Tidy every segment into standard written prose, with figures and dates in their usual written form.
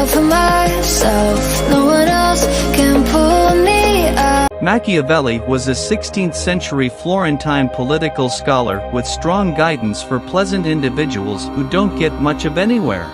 up for myself. No one else can pull me out. Machiavelli was a 16th-century Florentine political scholar with strong guidance for pleasant individuals who don't get much of anywhere.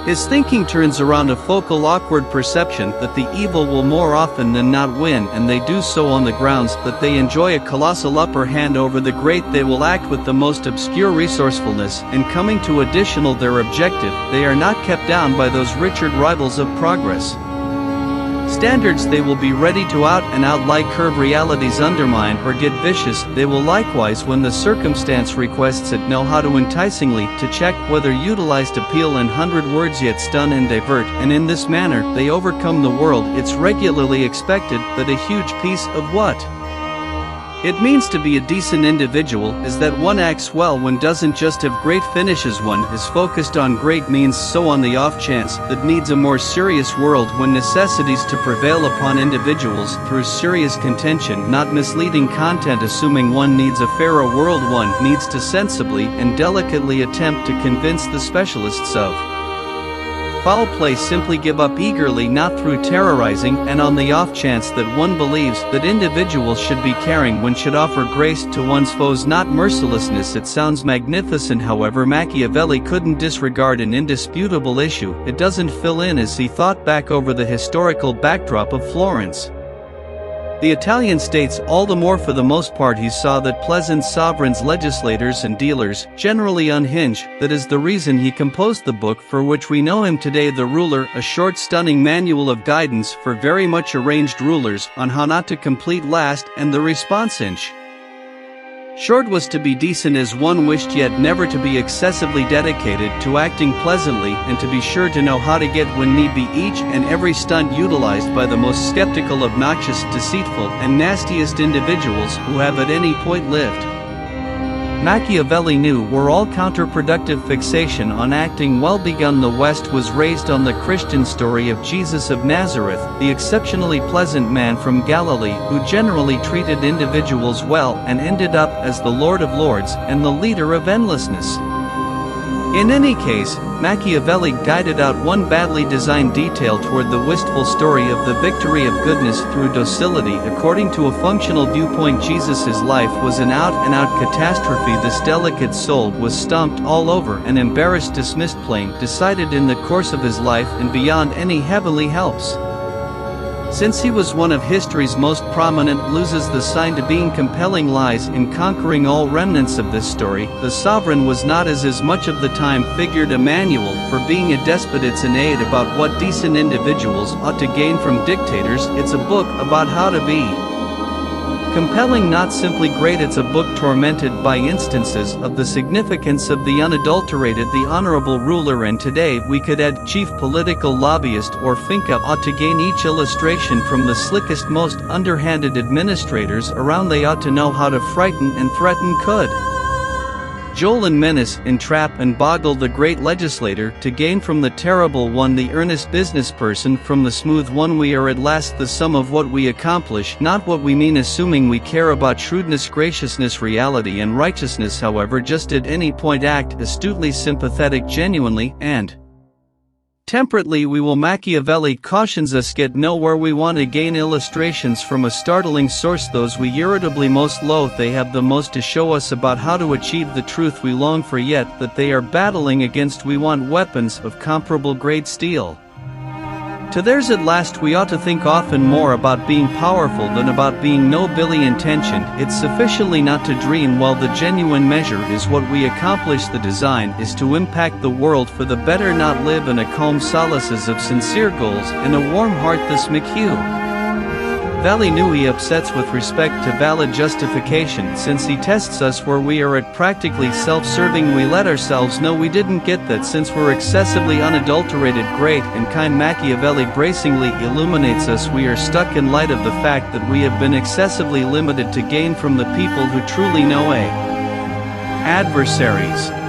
His thinking turns around a focal awkward perception that the evil will more often than not win, and they do so on the grounds that they enjoy a colossal upper hand over the great. They will act with the most obscure resourcefulness, and coming to additional their objective, they are not kept down by those Richard rivals of progress standards. They will be ready to out and out like curve realities undermine or get vicious. They will likewise, when the circumstance requests it, know how to enticingly to check whether utilized appeal in 100 words, yet stun and divert, and in this manner they overcome the world. It's regularly expected that a huge piece of what it means to be a decent individual is that one acts well, one doesn't just have great finishes, one is focused on great means. So on the off chance that needs a more serious world, when necessities to prevail upon individuals through serious contention, not misleading content, assuming one needs a fairer world, one needs to sensibly and delicately attempt to convince the specialists of foul play, simply give up eagerly, not through terrorizing, and on the off chance that one believes that individuals should be caring, one should offer grace to one's foes, not mercilessness. It sounds magnificent, however Machiavelli couldn't disregard an indisputable issue. It doesn't fill in as he thought back over the historical backdrop of Florence. The Italian states, all the more for the most part he saw that pleasant sovereigns, legislators and dealers, generally unhinged. That is the reason he composed the book for which we know him today, The Ruler, a short stunning manual of guidance for very much arranged rulers on how not to complete last, and the response inch short was to be decent as one wished, yet never to be excessively dedicated to acting pleasantly, and to be sure to know how to get when need be each and every stunt utilized by the most skeptical, obnoxious, deceitful, and nastiest individuals who have at any point lived. Machiavelli knew were all counterproductive. Fixation on acting well begun. The West was raised on the Christian story of Jesus of Nazareth, the exceptionally pleasant man from Galilee who generally treated individuals well and ended up as the Lord of Lords and the leader of endlessness. In any case, Machiavelli guided out one badly designed detail toward the wistful story of the victory of goodness through docility. According to a functional viewpoint, Jesus' life was an out-and-out catastrophe. This delicate soul was stomped all over and embarrassed, dismissed, plain, decided in the course of his life and beyond any heavenly helps. Since he was one of history's most prominent losers, the sign to being compelling lies in conquering all remnants of this story. The sovereign was not, as much of the time figured, a manual for being a despot. It's an aid about what decent individuals ought to gain from dictators. It's a book about how to be compelling, not simply great. It's a book tormented by instances of the significance of the unadulterated, the honorable ruler. And today we could add chief political lobbyist or finca ought to gain each illustration from the slickest, most underhanded administrators around. They ought to know how to frighten and threaten, could Joel and menace, entrap and boggle the great legislator, to gain from the terrible one the earnest business person from the smooth one. We are at last the sum of what we accomplish, not what we mean, assuming we care about shrewdness, graciousness, reality and righteousness. However, just at any point act astutely, sympathetic, genuinely, and temperately. We will, Machiavelli cautions us, get nowhere. We want to gain illustrations from a startling source, those we irritably most loathe. They have the most to show us about how to achieve the truth we long for, yet that they are battling against. We want weapons of comparable grade steel to theirs. At last we ought to think often more about being powerful than about being nobly intentioned. It's sufficiently not to dream while the genuine measure is what we accomplish. The design is to impact the world for the better, not live in a calm solaces of sincere goals and a warm heart. This Machiavelli knew he upsets with respect to valid justification, since he tests us where we are at practically self-serving. We let ourselves know we didn't get that, since we're excessively unadulterated, great and kind. Machiavelli bracingly illuminates us. We are stuck in light of the fact that we have been excessively limited to gain from the people who truly know adversaries.